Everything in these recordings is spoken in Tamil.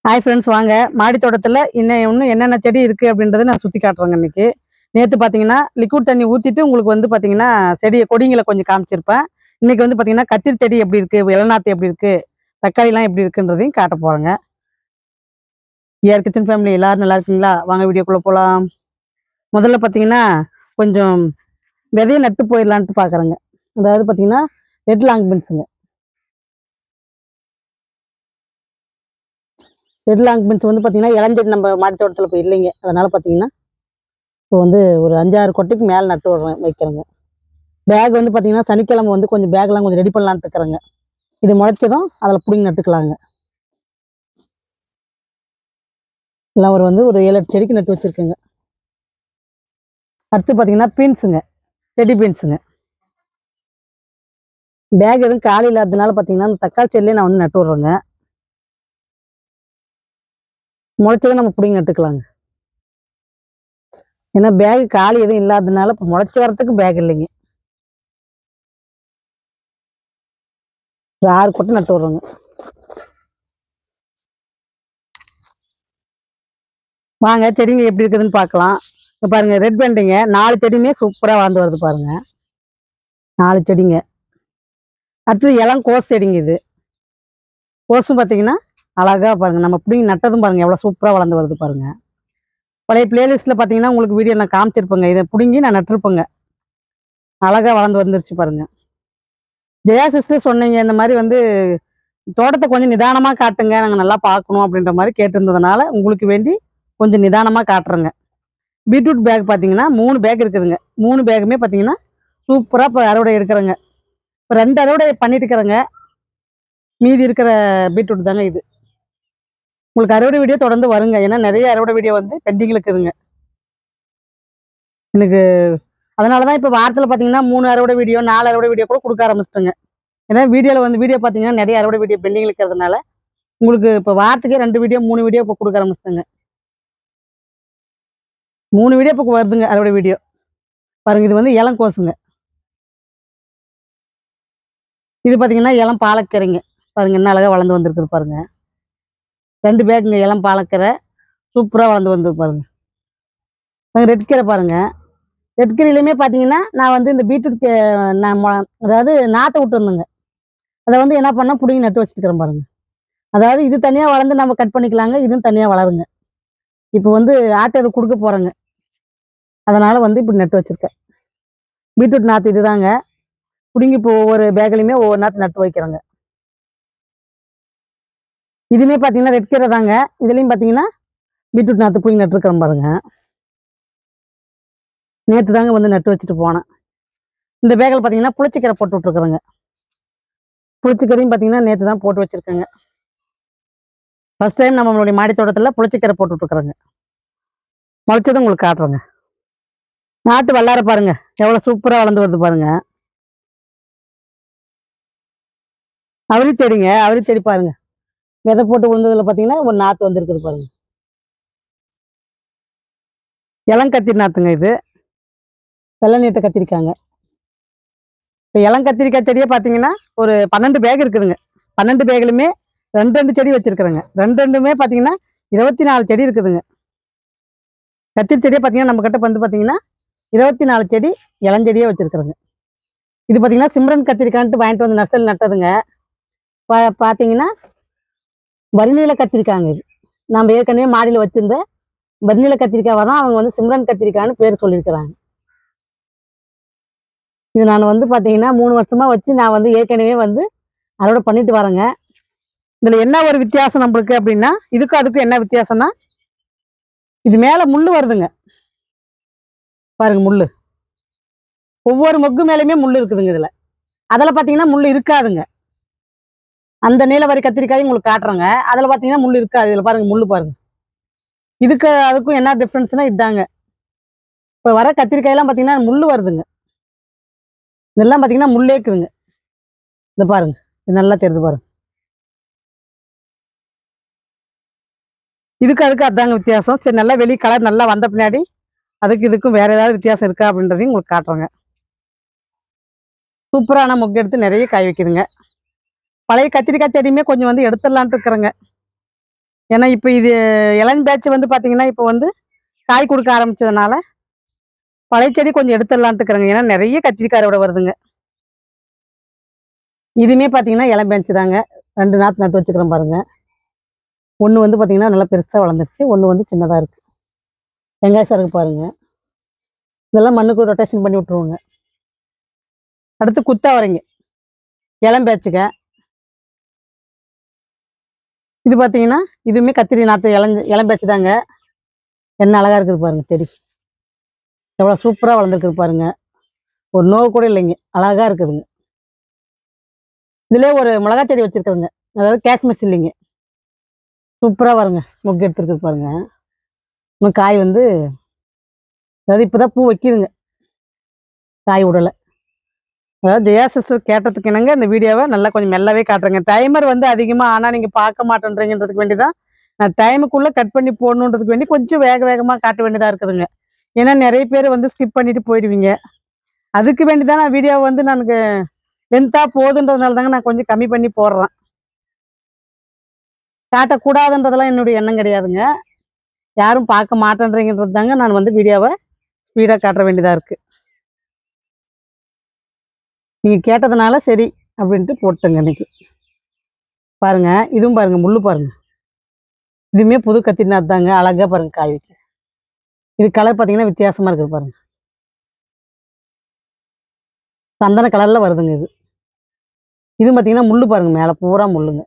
ஹாய் ஃப்ரெண்ட்ஸ், வாங்க மாடி தோட்டத்தில் இன்னும் என்னென்ன செடி இருக்குது அப்படின்றத நான் சுற்றி காட்டுறேங்க. இன்னைக்கு நேற்று பார்த்தீங்கன்னா லிக்விட் தண்ணி ஊற்றிட்டு உங்களுக்கு வந்து பார்த்தீங்கன்னா கொடிங்களை கொஞ்சம் காமிச்சிருப்பேன். இன்னைக்கு வந்து பார்த்தீங்கன்னா கத்திரி செடி எப்படி இருக்குது, இளநாத்து எப்படி இருக்குது, தக்காளிலாம் எப்படி இருக்குன்றதையும் காட்ட போகிறேங்க. கிச்சன் ஃபேமிலி எல்லாரும் நல்லா இருக்கீங்களா? வாங்க வீடியோக்குள்ளே போகலாம். முதல்ல பார்த்தீங்கன்னா கொஞ்சம் விதைய நட்டு போயிடலான்ட்டு பார்க்குறேங்க. அதாவது பார்த்தீங்கன்னா ரெட் லாங் பீன்ஸுங்க. ரெட் லாங் பீன்ஸ் வந்து பார்த்தீங்கன்னா இளஞ்செடி நம்ம மாடி தோட்டத்தில் இப்போ இல்லைங்க. அதனால் பார்த்தீங்கன்னா இப்போ வந்து ஒரு 5-6 கொட்டைக்கு மேலே நட்டு வைக்கிறேங்க. பேக் வந்து பார்த்தீங்கன்னா சனிக்கிழமை வந்து கொஞ்சம் பேக்லாம் கொஞ்சம் ரெடி பண்ணலான்ட்டு இருக்கிறேங்க. இது முளைச்சதும் அதில் பிடிங்கி நட்டுக்கலாங்க. எல்லாம் ஒரு 7-8 செடிக்கு நட்டு வச்சுருக்குங்க. அடுத்து பார்த்தீங்கன்னா பீன்ஸுங்க, செடி பீன்ஸுங்க. பேக் எதுவும் காலி இல்லாததுனால பார்த்தீங்கன்னா அந்த தக்காளி செடியிலே நான் வந்து நட்டு விட்றேங்க. முளைச்சதும் நம்ம பிடிங்கி நட்டுக்கலாங்க. ஏன்னா பேக் காலி எதுவும் இல்லாததுனால இப்போ முளைச்சி வரத்துக்கு பேக் இல்லைங்க. ஒரு 6 கொட்டை நட்டு விட்றோங்க. வாங்க செடிங்க எப்படி இருக்குதுன்னு பார்க்கலாம். இப்போ பாருங்க, ரெட் பெண்டிங்க 4 செடியுமே சூப்பராக வளர்ந்து வருது பாருங்க. 4 செடிங்க. அடுத்தது இளம் கோஸ் செடிங்க. இது கோஸும் பார்த்தீங்கன்னா அழகா பாருங்க, நம்ம பிடிங்கி நட்டதும் பாருங்க எவ்வளோ சூப்பராக வளர்ந்து வருது பாருங்க. பழைய பிளேலிஸ்ட்டில் பார்த்தீங்கன்னா உங்களுக்கு வீடியோ நான் காமிச்சிருப்பேங்க. இதை பிடுங்கி நான் நட்டிருப்பேங்க. அழகாக வளர்ந்து வந்துருச்சு பாருங்க. ஜெயா சிஸ்டர் சொன்னீங்க, இந்த மாதிரி வந்து தோட்டத்தை கொஞ்சம் நிதானமாக காட்டுங்க, நாங்கள் நல்லா பார்க்கணும் அப்படின்ற மாதிரி கேட்டிருந்ததுனால உங்களுக்கு வேண்டி கொஞ்சம் நிதானமாக காட்டுறேங்க. பீட்ரூட் பேக் பார்த்தீங்கன்னா 3 பேக் இருக்குதுங்க. 3 பேக்குமே பார்த்தீங்கன்னா சூப்பராக இப்போ அறுவடை எடுக்கிறேங்க. இப்போ 2 அறுவடை பண்ணிட்டு இருக்கிறேங்க. மீதி இருக்கிற பீட்ரூட் தாங்க இது. உங்களுக்கு அறுவடை வீடியோ தொடர்ந்து வருங்க. ஏன்னா நிறைய அறுவடை வீடியோ வந்து பெண்டிங்கில் இருக்குதுங்க எனக்கு. அதனால தான் இப்போ வாரத்தில் பார்த்தீங்கன்னா 3 அறுவடை வீடியோ 4 அறுவடை வீடியோ கூட கொடுக்க ஆரம்பிச்சிட்டேங்க. ஏன்னா வீடியோ பார்த்தீங்கன்னா நிறைய அறுவடை வீடியோ பெண்டிங்கில் இருக்கிறதுனால உங்களுக்கு இப்போ வாரத்துக்கே 2 வீடியோ 3 வீடியோ இப்போ கொடுக்க ஆரம்பிச்சிட்டேங்க. 3 வீடியோ இப்போ வருதுங்க அறுவடை வீடியோ பாருங்க. இது வந்து இளம் கோசுங்க. இது பார்த்தீங்கன்னா இளம் பாலக்கீரைங்க. பாருங்க என்ன அழகாக வளர்ந்து வந்திருக்குது பாருங்க. 2 பேக்குங்க இளம் பாலக்கீரை சூப்பராக வளர்ந்து வந்து பாருங்க. ரெட் கீரை பாருங்க. ரெட் கீரையிலுமே பார்த்தீங்கன்னா நான் வந்து இந்த பீட்ரூட் நான் அதாவது நாற்றை விட்டு வந்தேங்க. அதை வந்து என்ன பண்ணால் பிடிங்கி நட்டு வச்சுருக்கிறேன் பாருங்க. அதாவது இது தனியாக வளர்ந்து நம்ம கட் பண்ணிக்கலாங்க, இதுவும் தனியாக வளருங்க. இப்போ வந்து ஆட்டை கொடுக்க போகிறேங்க. அதனால் வந்து இப்படி நட்டு வச்சுருக்கேன். பீட்ரூட் நாற்று இதுதாங்க. பிடுங்கி இப்போ ஒவ்வொரு பேக்லையுமே ஒவ்வொரு நாற்று நட்டு வைக்கிறேங்க. இதுவுமே பார்த்தீங்கன்னா ரெட் கீரை தாங்க. இதுலேயும் பார்த்தீங்கன்னா பீட்ரூட் நாற்று பிடிங்கி நட்டுருக்கிறேன் பாருங்க. நேற்று தாங்க வந்து நட்டு வச்சுட்டு போனேன். இந்த பேக்கில் பார்த்தீங்கன்னா புளிச்சக்கீரை போட்டு விட்ருக்குறேங்க. புளிச்சக்கீரையும் பார்த்தீங்கன்னா நேற்று தான் போட்டு வச்சுருக்கேங்க. ஃபர்ஸ்ட் டைம் நம்மளுடைய மாடி தோட்டத்தில் புளிச்சக்கீரை போட்டு விட்ருக்குறேங்க. முளைச்சதும் உங்களுக்கு காட்டுறேங்க. நாட்டு வல்லார பாருங்க எவ்வளோ சூப்பராக வளர்ந்து வருது பாருங்க. அவரி செடிங்க. அவரி செடி பாருங்க, விதை போட்டு விழுந்ததுல பார்த்தீங்கன்னா ஒரு நாற்று வந்துருக்குது பாருங்க. இளங்கத்திரி நாற்றுங்க இது. வெள்ளை நீட்டை கத்திரிக்காங்க. இப்போ இளங்கத்திரிக்காய் செடியே பார்த்தீங்கன்னா ஒரு 12 பேக் இருக்குதுங்க. 12 பேக்லையுமே 2 செடி வச்சிருக்கிறேங்க. 2மே பார்த்தீங்கன்னா 24 செடி இருக்குதுங்க. கத்திரி செடியே பார்த்தீங்கன்னா நம்ம கிட்ட வந்து பார்த்தீங்கன்னா 24 செடி இளஞ்செடியே வச்சிருக்கிறேங்க. இது பார்த்தீங்கன்னா சிம்ரன் கத்திரிக்கான்ட்டு வாங்கிட்டு வந்து நர்சரியில் நட்டதுங்க. பார்த்தீங்கன்னா வரிநீல கத்திரிக்காங்க. இது நம்ம ஏற்கனவே மாடியில் வச்சிருந்த வரிநீல கத்திரிக்காவை தான் அவங்க வந்து சிம்ரன் கத்திரிக்கான்னு பேர் சொல்லியிருக்கிறாங்க. இது நான் வந்து பார்த்தீங்கன்னா 3 வருஷமா வச்சு நான் வந்து ஏற்கனவே வந்து அறுவடை பண்ணிட்டு வரேங்க. இதில் என்ன ஒரு வித்தியாசம் நம்மளுக்கு அப்படின்னா, இதுக்கும் அதுக்கும் என்ன வித்தியாசம்னா, இது மேலே முள் வருதுங்க பாருங்க. முள் ஒவ்வொரு மொக்கு மேலேயுமே முள் இருக்குதுங்க. இதில் அதில் பார்த்தீங்கன்னா முள் இருக்காதுங்க. அந்த நீலவரி கத்திரிக்காயும் உங்களுக்கு காட்டுறேங்க. அதில் பார்த்தீங்கன்னா முள் இருக்காது. இதில் பாருங்க முள் பாருங்க. இதுக்கு அதுக்கும் என்ன டிஃப்ரென்ஸ்னா இதாங்க. இப்போ வர கத்திரிக்காயெல்லாம் பார்த்தீங்கன்னா முள் வருதுங்க. இதெல்லாம் பார்த்தீங்கன்னா முள்ளே இருக்குதுங்க. இந்த பாருங்க, இது நல்லா தெரியுது பாருங்க. இதுக்கு அதுக்கு அதாங்க வித்தியாசம். சரி, நல்லா வெளி கலர் நல்லா வந்த பின்னாடி அதுக்கு இதுக்கும் வேற ஏதாவது வித்தியாசம் இருக்கா அப்படின்றதையும் உங்களுக்கு காட்டுறேங்க. சூப்பரான மொக்கு எடுத்து நிறைய காய் வைக்குதுங்க. பழைய கத்திரிக்காய் செடியுமே கொஞ்சம் வந்து எடுத்துடலான்ட்டு இருக்கிறேங்க. ஏன்னா இப்போ இது இளம் பேட்ச் வந்து பார்த்தீங்கன்னா இப்போ வந்து காய் கொடுக்க ஆரம்பிச்சதுனால பழைய செடி கொஞ்சம் எடுத்துடலான்ட்டு இருக்கிறேங்க. ஏன்னா நிறைய கத்திரிக்காய் அறுவடை வருதுங்க. இதுவுமே பார்த்தீங்கன்னா இளம் பேட்ச் தாங்க. 2 நாற்று நட்டு வச்சுக்கிறேன் பாருங்க. ஒன்று வந்து பார்த்தீங்கன்னா நல்லா பெருசாக வளர்ந்துருச்சு, ஒன்று வந்து சின்னதாக இருக்குது. வெங்காய சரகு பாருங்க. இதெல்லாம் மண்ணுக்கு ரொட்டேஷன் பண்ணி விட்ருவோங்க. அடுத்து குத்தாவரைங்க இளம் பேட்சுங்க. இது பார்த்தீங்கன்னா இதுவுமே கத்திரி நாற்று இளம் பேட்ச் தாங்க. என்ன அழகா இருக்குது பாருங்க செடி. எவ்வளோ சூப்பராக வளர்ந்துருக்குது பாருங்க. ஒரு நோவு கூட இல்லைங்க, அழகா இருக்குதுங்க. இதுலேயே ஒரு மிளகா செடி வச்சிருக்கிறேங்க, அதாவது காஷ்மீர் சில்லிங்க. சூப்பராக வருங்க, மொக்கு எடுத்துருக்குது பாருங்க. இன்னும் காய் வந்து அதாவது இப்போதான் பூ வைக்கிதுங்க, காய் விடலை. அதாவது ஜெயா சிஸ்டர் கேட்டதுக்கு என்னங்க இந்த வீடியோவை நல்லா கொஞ்சம் மெல்லவே காட்டுறேங்க. டைமர் வந்து அதிகமாக ஆனால் நீங்கள் பார்க்க மாட்டேன்றீங்கன்றதுக்கு வேண்டி தான் நான் டைமுக்குள்ளே கட் பண்ணி போடணுன்றதுக்கு வேண்டி கொஞ்சம் வேக வேகமாக காட்ட வேண்டியதாக இருக்குதுங்க. ஏன்னா நிறைய பேர் வந்து ஸ்கிப் பண்ணிட்டு போயிடுவீங்க. அதுக்கு வேண்டி தான் நான் வீடியோ வந்து எனக்கு லென்த்தாக போகுதுன்றதுனால தாங்க நான் கொஞ்சம் கம்மி பண்ணி போடுறேன். காட்டக்கூடாதுன்றதெல்லாம் என்னுடைய எண்ணம் கிடையாதுங்க. யாரும் பார்க்க மாட்டேன்றீங்கன்றது தாங்க நான் வந்து வீடியோவை ஸ்பீடாக காட்ட வேண்டியதாக இருக்குது. நீங்கள் கேட்டதுனால சரி அப்படின்ட்டு போட்டுங்க இன்னைக்கு. பாருங்க, இதுவும் பாருங்க, முள்ளு பாருங்க. இதுவுமே புது கத்திரினா தாங்க, அழகா பாருங்க காய் வைக்க. இது கலர் பார்த்தீங்கன்னா வித்தியாசமா இருக்குது பாருங்க. சந்தன கலர்ல வருதுங்க இது. இது பார்த்தீங்கன்னா முள்ளு பாருங்க, மேலே பூரா முள்ளுங்க.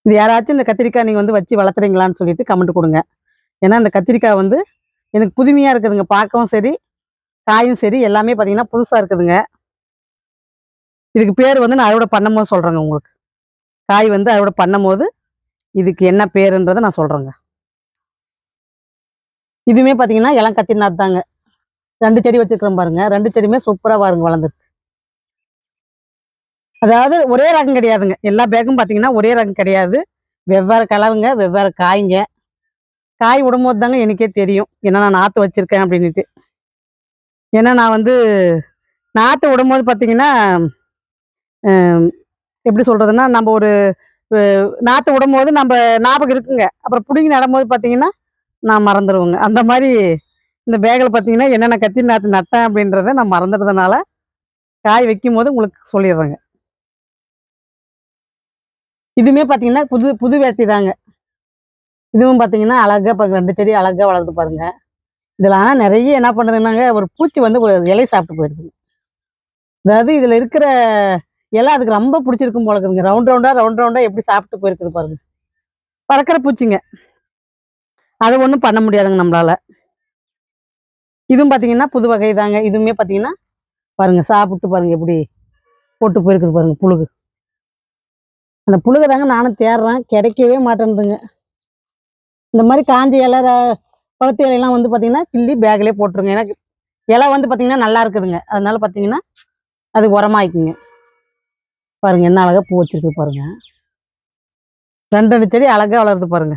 இது யாராச்சும் இந்த கத்திரிக்காய் நீங்கள் வந்து வச்சு வளர்த்துறீங்களான்னு சொல்லிட்டு கமெண்ட் கொடுங்க. ஏன்னா இந்த கத்திரிக்காய் வந்து எனக்கு புதுமையாக இருக்குதுங்க. பார்க்கவும் சரி, காயும் சரி, எல்லாமே பார்த்தீங்கன்னா புதுசாக இருக்குதுங்க. இதுக்கு பேர் வந்து நான் அறுவடை பண்ணும்போது சொல்கிறேங்க உங்களுக்கு. காய் வந்து அறுவடை பண்ணும்போது இதுக்கு என்ன பேருன்றதை நான் சொல்கிறேங்க. இதுவுமே பார்த்தீங்கன்னா இளம் கத்திரினா தாங்க. 2 செடி வச்சிருக்கிறேன் பாருங்க. 2 செடியுமே சூப்பராக பாருங்க வளர்ந்துருக்கு. அதாவது ஒரே ரகம் கிடையாதுங்க. எல்லா பேக்கும் பார்த்தீங்கன்னா ஒரே ரகம் கிடையாது. வெவ்வேறு கலருங்க, வெவ்வேறு காய்ங்க. காய் விடும்போது தாங்க எனக்கே தெரியும், ஏன்னா நான் நாற்று வச்சிருக்கேன் அப்படின்ட்டு. ஏன்னா நான் வந்து நாற்று விடும்போது பார்த்தீங்கன்னா எப்படி சொல்றதுன்னா, நம்ம ஒரு நாற்று விடும்போது நம்ம ஞாபகம் இருக்குங்க. அப்புறம் பிடுங்கி நடும்போது பார்த்தீங்கன்னா நான் மறந்துடுவேங்க. அந்த மாதிரி இந்த பேக்கில் பார்த்தீங்கன்னா என்னென்ன கத்திரி நாற்று நட்டேன் அப்படின்றத நான் மறந்துடுறதுனால காய் வைக்கும்போது உங்களுக்கு சொல்லிடுறேங்க. இதுவுமே பார்த்தீங்கன்னா புது புது வேட்டி தாங்க. இதுவும் பார்த்தீங்கன்னா அழகா பாருங்க, 2 செடி அழகா வளருது பாருங்க. இதில் ஆனால் நிறைய என்ன பண்ணுதுன்னாங்க, ஒரு பூச்சி வந்து ஒரு இலையை சாப்பிட்டு போயிடுதுங்க. அதாவது இதில் இருக்கிற இலை அதுக்கு ரொம்ப பிடிச்சிருக்கும் போல இருக்குதுங்க. ரவுண்ட் ரவுண்டா எப்படி சாப்பிட்டு போயிருக்குது பாருங்க. பறக்கிற பூச்சிங்க. அதை ஒன்றும் பண்ண முடியாதுங்க நம்மளால. இதுவும் பார்த்தீங்கன்னா புது வகை தாங்க. இதுவுமே பார்த்தீங்கன்னா பாருங்க, சாப்பிட்டு பாருங்க எப்படி போட்டு போயிருக்குது பாருங்க புழுகு. அந்த புழுகை தாங்க நானும் தேடுறேன், கிடைக்கவே மாட்டேன்துங்க. இந்த மாதிரி காஞ்ச இலை, பழுத்த இலையெல்லாம் வந்து பார்த்தீங்கன்னா கிள்ளி பேக்லேயே போட்டுருங்க. ஏன்னா இலை வந்து பார்த்தீங்கன்னா நல்லா இருக்குதுங்க. அதனால பார்த்தீங்கன்னா அது உரமாயிக்குங்க. பாருங்க என்ன அழகா பூ வச்சிருக்கு பாருங்க. 2 செடி அழகா வளருது பாருங்க.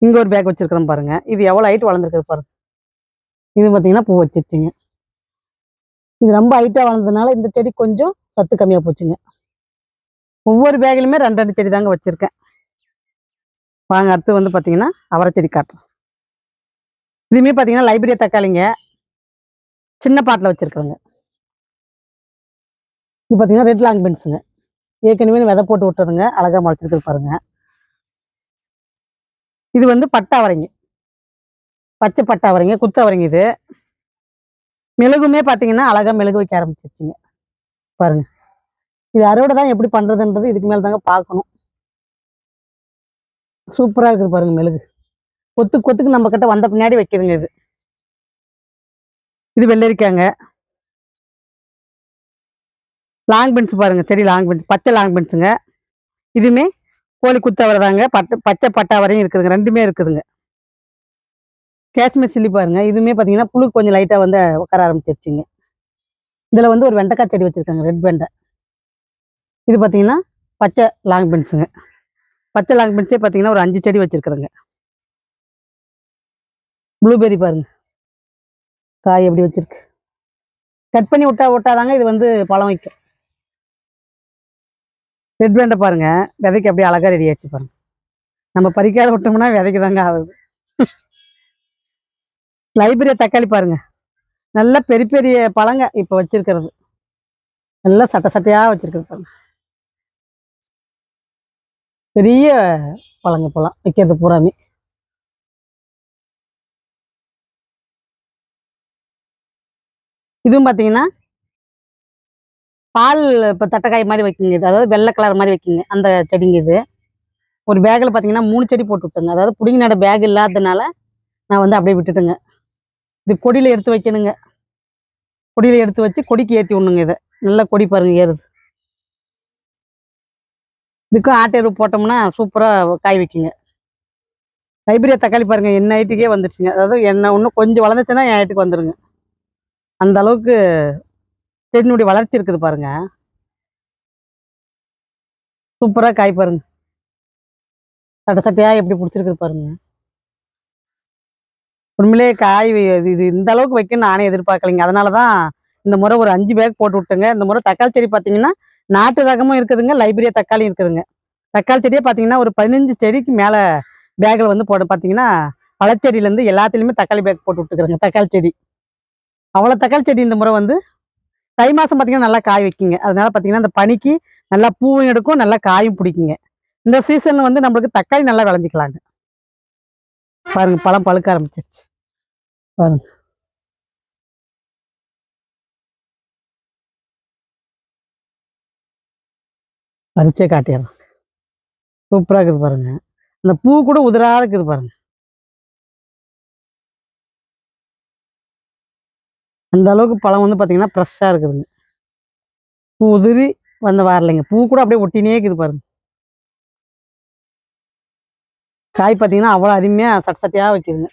இங்க ஒரு பேக் வச்சிருக்கிறோம் பாருங்க. இது எவ்வளோ ஹைட் வளர்ந்துருக்குது பாருங்க. இது பார்த்தீங்கன்னா பூ வச்சிருச்சுங்க. இது ரொம்ப ஹைட்டா வளர்ந்ததுனால இந்த செடி கொஞ்சம் சத்து கம்மியா போச்சுங்க. ஒவ்வொரு பேக்லையுமே 2 செடி தாங்க வச்சிருக்கேன். வாங்க அடுத்து வந்து பார்த்தீங்கன்னா அவரை செடி காட்டுறேன். இதுவுமே பார்த்தீங்கன்னா லைப்ரரி தக்காளிங்க. சின்ன பாட்டில் வச்சிருக்கிறேங்க. இது பார்த்தீங்கன்னா ரெட் லாங் பென்ஸுங்க. ஏற்கனவே விதை போட்டு விட்டுறதுங்க, அழகா முளைச்சிருக்கு பாருங்க. இது வந்து பட்டா அவரைங்க, பச்சை பட்டா அவரைங்க, குத்து அவரைங்க. இது மெழுகுமே பார்த்தீங்கன்னா அழகா மெழுகு வைக்க ஆரம்பிச்சிருச்சுங்க பாருங்க. இது அறுவடை தான் எப்படி பண்றதுன்றது இதுக்கு மேல தாங்க பார்க்கணும். சூப்பரா இருக்குது பாருங்க மெழுகு. கொத்து கொத்துக்கு நம்ம கிட்ட வந்த பின்னாடி வைக்குதுங்க இது. இது வெள்ளரிக்காங்க. லாங் பென்ஸ் பாருங்க, செடி லாங் பென்ஸ், பச்சை லாங் பென்ஸுங்க. இதுவுமே கோழி குத்தவரை தாங்க. பச்சை பட்டாவரையும் இருக்குதுங்க, 2மே இருக்குதுங்க. காஷ்மீர் சில்லி பாருங்க. இதுவுமே பார்த்தீங்கன்னா புழு கொஞ்சம் லைட்டாக வந்து உட்கார ஆரம்பிச்சிருச்சுங்க. இதில் வந்து ஒரு வெண்டைக்காய் செடி வச்சிருக்காங்க, ரெட் வெண்டை. இது பார்த்தீங்கன்னா பச்சை லாங் பென்ஸுங்க. பச்சை லாங் பென்ஸே பார்த்தீங்கன்னா ஒரு 5 செடி வச்சிருக்கிறேங்க. ப்ளூபெர்ரி பாருங்க, காய் எப்படி வச்சிருக்கு. கட் பண்ணி விட்டாதாங்க இது வந்து பழம் வைக்கும். ரெட் வெண்டை பாருங்க, விதைக்கு அப்படியே அழகா ரெடி ஆயிடுச்சு பாருங்க. நம்ம பறிக்காத விட்டோம்னா விதைக்கு தாங்க ஆகுது. லைப்ரரியா தக்காளி பாருங்க, நல்ல பெரிய பெரிய பழங்க இப்ப வச்சிருக்கிறது, நல்லா சட்டை சட்டையா வச்சிருக்கிறது பாருங்க. பெரிய பழங்க இப்பெல்லாம் வைக்கிறது பூராமே. இதுவும் பாத்தீங்கன்னா பால் இப்ப தட்டைக்காய் மாதிரி வைக்கிங்க, இது அதாவது வெள்ளை கலர் மாதிரி வைக்கிங்க அந்த செடிங்க இது. ஒரு பேக்ல பாத்தீங்கன்னா 3 செடி போட்டு விட்டுங்க, அதாவது புடிங்கி நட பேக் இல்லாததுனால நான் வந்து அப்படியே விட்டுட்டுங்க. இது கொடியில எடுத்து வைக்கணுங்க, கொடியில எடுத்து வச்சு கொடிக்கு ஏற்றி விடணுங்க. இதை நல்லா கொடி பாருங்க ஏறுது. இதுக்கும் ஆட்டு எருவு போட்டோம்னா சூப்பரா காய் வைக்குங்க. லைப்ரரியா தக்காளி பாருங்க என்ன ஹைட்டுக்கே வந்துருச்சுங்க, அதாவது என்ன இன்னும் கொஞ்சம் வளர்ந்துச்சுன்னா என் ஹைட்டுக்கு வந்துருங்க. அந்த அளவுக்கு செடியினுடைய வளர்ச்சி இருக்குது பாருங்க. சூப்பரா காய் பாருங்க, சட்டை சட்டையா எப்படி பிடிச்சிருக்குது பாருங்க. உண்மையிலேயே காய் இது இந்த அளவுக்கு வைக்கணும்னு நானே எதிர்பார்க்கலைங்க. அதனாலதான் இந்த முறை ஒரு 5 பேக் போட்டு விட்டுங்க. இந்த முறை தக்காளி செடி பார்த்தீங்கன்னா நாட்டு ரகமும் இருக்குதுங்க, லைப்ரரியா தக்காளி இருக்குதுங்க. தக்காளி செடியே பார்த்தீங்கன்னா ஒரு 15 செடிக்கு மேல பேக்ல வந்து போட பார்த்தீங்கன்னா பழச்செடியிலேருந்து எல்லாத்துலேயுமே தக்காளி பேக் போட்டு விட்டுக்கிறேங்க. தக்காளி செடி அவ்வளோ தக்காளி செடி இந்த முறை வந்து தை மாதம் பார்த்தீங்கன்னா நல்லா காய் வைக்குங்க. அதனால பார்த்தீங்கன்னா இந்த பனிக்கு நல்லா பூவும் எடுக்கும், நல்லா காயும் பிடிக்குங்க. இந்த சீசன் வந்து நம்மளுக்கு தக்காளி நல்லா விளைஞ்சிக்கலாங்க. பாருங்க பழம் பழுக்க ஆரம்பிச்சிருச்சு பாருங்க. பறிச்சே காட்டிடலாம், சூப்பரா இருக்குது பாருங்க. அந்த பூ கூட உதிராத இருக்குது பாருங்க. அந்த அளவுக்கு பழம் வந்து பார்த்தீங்கன்னா ஃப்ரெஷ்ஷாக இருக்குதுங்க. பூ உதிரி வந்து வரலைங்க, பூ கூட அப்படியே ஒட்டினே இருக்குது பாருங்க. காய் பார்த்தீங்கன்னா அவ்வளோ அருமையாக சட்ட சட்டையாக வைக்குதுங்க.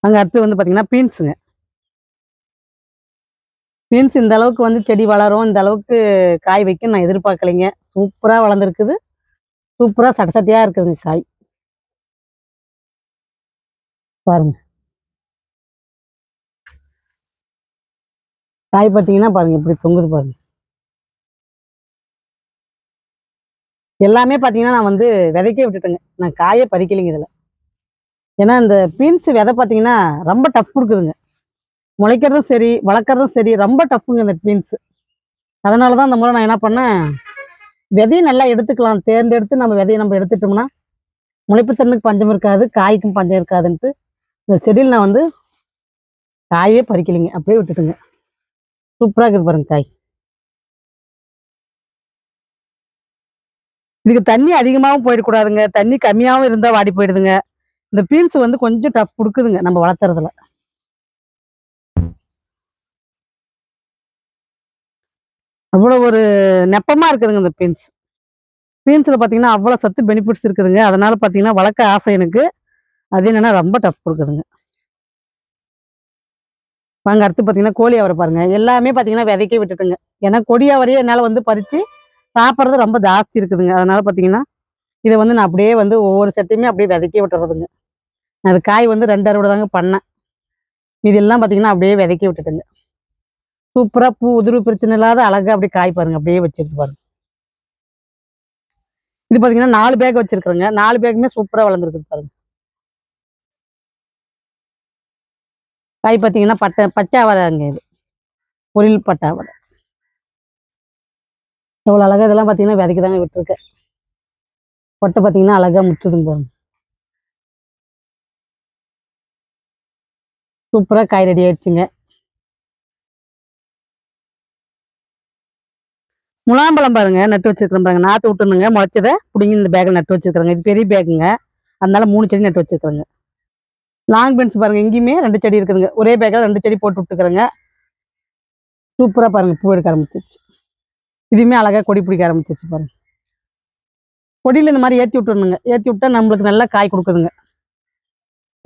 அங்கே அடுத்து வந்து பார்த்தீங்கன்னா பீன்ஸுங்க. பீன்ஸ் இந்த அளவுக்கு வந்து செடி வளரும், இந்த அளவுக்கு காய் வைக்கும் நான் எதிர்பார்க்கலைங்க. சூப்பராக வளர்ந்துருக்குது, சூப்பராக சட்ட சட்டையாக இருக்குதுங்க காய் பாருங்க. காய் பார்த்தீங்கன்னா பாருங்க இப்படி தொங்குது பாருங்க. எல்லாமே பார்த்தீங்கன்னா நான் வந்து விதைக்கே விட்டுட்டேங்க, நான் காயே பறிக்கலைங்க இதில். ஏன்னா இந்த பீன்ஸ் விதை பார்த்தீங்கன்னா ரொம்ப டஃப் கொடுக்குதுங்க, முளைக்கிறதும் சரி வளர்க்குறதும் சரி ரொம்ப டஃப்புங்க இந்த பீன்ஸ். அதனால தான் இந்த முறை நான் என்ன பண்ணேன், விதையை நல்லா எடுத்துக்கலாம், தேர்ந்தெடுத்து நம்ம விதையை நம்ம எடுத்துட்டோம்னா முளைப்புத்திறனுக்கு பஞ்சம் இருக்காது, காய்க்கும் பஞ்சம் இருக்காதுன்ட்டு இந்த செடியில் நான் வந்து காயே பறிக்கலைங்க, அப்படியே விட்டுட்டுங்க. சூப்பராக இருக்குது பாருங்க காய். இதுக்கு தண்ணி அதிகமாகவும் போயிடக்கூடாதுங்க, தண்ணி கம்மியாகவும் இருந்தால் வாடி போயிடுதுங்க. இந்த பீன்ஸ் வந்து கொஞ்சம் டஃப் கொடுக்குதுங்க நம்ம வளர்த்துறதுல. அவ்வளோ ஒரு நெப்பமா இருக்குதுங்க இந்த பீன்ஸ். பீன்ஸில் பார்த்தீங்கன்னா அவ்வளோ சத்து பெனிஃபிட்ஸ் இருக்குதுங்க. அதனால பார்த்தீங்கன்னா வளர்க்க ஆசை எனக்கு, அது என்னன்னா ரொம்ப டஃப் கொடுக்குதுங்க. வாங்க அடுத்து பார்த்தீங்கன்னா கோழி அவரை பாருங்க, எல்லாமே பார்த்தீங்கன்னா விதைக்கே விட்டுட்டுங்க. ஏன்னா கொடி அவரையே என்னால் வந்து பறித்து சாப்பிட்றது ரொம்ப ஜாஸ்தி இருக்குதுங்க. அதனால பார்த்தீங்கன்னா இதை வந்து நான் அப்படியே வந்து ஒவ்வொரு சட்டையுமே அப்படியே விதைக்கே விட்டுறதுங்க. அது காய் வந்து 2 அறுவடை தாங்க பண்ணேன், இதெல்லாம் பார்த்தீங்கன்னா அப்படியே விதைக்கி விட்டுட்டுங்க. சூப்பரா பூ உதிர்வு பிரச்சனை இல்லாத அழகா அப்படியே காய் பாருங்க, அப்படியே வச்சிருக்கு பாருங்க. இது பார்த்தீங்கன்னா 4 பேக் வச்சிருக்கிறேங்க, 4 பேக்குமே சூப்பரா வளர்ந்துருக்குது பாருங்க. காய் பார்த்தீங்கன்னா பச்சை அவரைங்க இது, பொரியல் பட்டை அவரை. எவ்வளோ அழகா இதெல்லாம் பார்த்தீங்கன்னா விதைக்கு தாங்க விட்டுருக்கேன். கொட்டை பார்த்தீங்கன்னா அழகா முட்டுதுங்க பாருங்க. சூப்பரா காய் ரெடி ஆயிடுச்சுங்க. முலாம்பழம் பாருங்க நட்டு வச்சிருக்கிறேன் பாருங்க, நாற்று விட்டுருந்துங்க, முளைச்சதை பிடிங்கி இந்த பேக்கில் நட்டு வச்சிருக்கிறேங்க. இது பெரிய பேக்குங்க, அதனால 3 செடி நட்டு வச்சிருக்கிறேங்க. லாங் பென்ஸ் பாருங்க, இங்கேயுமே 2 செடி இருக்குதுங்க, ஒரே பேக்கில் 2 செடி போட்டு விட்டுக்கிறேங்க. சூப்பரா பாருங்க பூ எடுக்க ஆரம்பிச்சிருச்சு, இதுவுமே அழகா கொடி பிடிக்க ஆரம்பிச்சிருச்சு பாருங்க. கொடியில் இந்த மாதிரி ஏற்றி விட்டுருணுங்க, ஏற்றி விட்டா நம்மளுக்கு நல்லா காய் கொடுக்குதுங்க.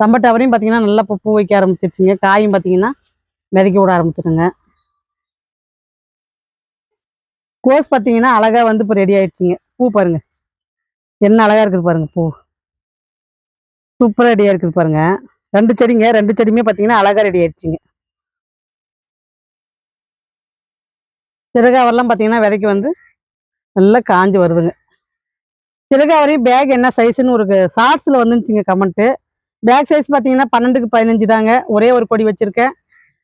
தம்பட்டவரையும் பார்த்தீங்கன்னா நல்லா பூ வைக்க ஆரம்பிச்சிருச்சுங்க, காயும் பார்த்தீங்கன்னா மிதக்கி விட ஆரம்பிச்சிடுங்க. கோஸ் பார்த்தீங்கன்னா அழகா வந்து இப்போ ரெடி ஆயிடுச்சுங்க. பூ பாருங்க என்ன அழகா இருக்குது பாருங்க, பூ சூப்பராக ரெடியாக இருக்குது பாருங்க. 2 செடிங்க, 2 செடியுமே பார்த்தீங்கன்னா அழகா ரெடி ஆயிடுச்சுங்க. சிறகாவெல்லாம் பார்த்தீங்கன்னா விதைக்கு வந்து நல்லா காஞ்சு வருதுங்க. சிறுகாவரி பேக் என்ன சைஸ்ன்னு ஒரு ஷார்ட்ஸில் வந்துச்சுங்க கமெண்ட்டு. பேக் சைஸ் பார்த்தீங்கன்னா 12க்கு 15 தாங்க. ஒரே ஒரு கொடி வச்சுருக்கேன்.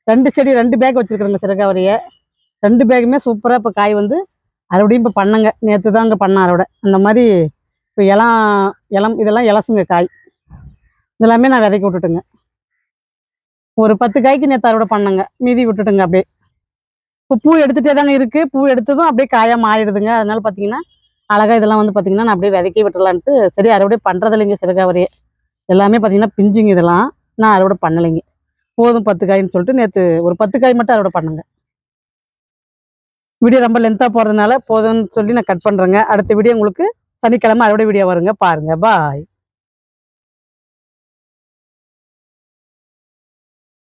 2 செடி 2 பேக் வச்சுருக்குறேங்க சிறுகாவரியை. 2 பேக்குமே சூப்பராக இப்போ காய் வந்து அறுவடையும் இப்போ பண்ணங்க. நேற்று தான் அங்கே பண்ண அறுவடை. அந்த மாதிரி இப்போ இளம் இதெல்லாம் இலசுங்க காய். இதெல்லாமே நான் விதைக்க விட்டுட்டுங்க. ஒரு 10 காய்க்கு நேற்று அறுவடை பண்ணங்க. மீதி விட்டுட்டுங்க அப்படியே. இப்போ பூ எடுத்துகிட்டே தாங்க இருக்குது. பூ எடுத்ததும் அப்படியே காயாக மாறிடுதுங்க. அதனால பார்த்தீங்கன்னா அழகாக இதெல்லாம் வந்து பார்த்தீங்கன்னா நான் அப்படியே விதைக்கி விட்டுறலான்ட்டு சரி அறுவடை பண்ணுறதில்லைங்க சிறுகாவரியை. எல்லாமே பார்த்தீங்கன்னா பிஞ்சுங்க இதெல்லாம். நான் அறுவடை பண்ணலைங்க. போதும் 10 காயின்னு சொல்லிட்டு நேற்று ஒரு 10 காய் மட்டும் அறுவடை பண்ணுங்க. வீடியோ ரொம்ப லென்த்தாக போகிறதுனால போதும்னு சொல்லி நான் கட் பண்ணுறேங்க. அடுத்த வீடியோ உங்களுக்கு சனிக்கிழமை அறுவடை வீடியோ வருங்க. பாருங்கள். பாய்.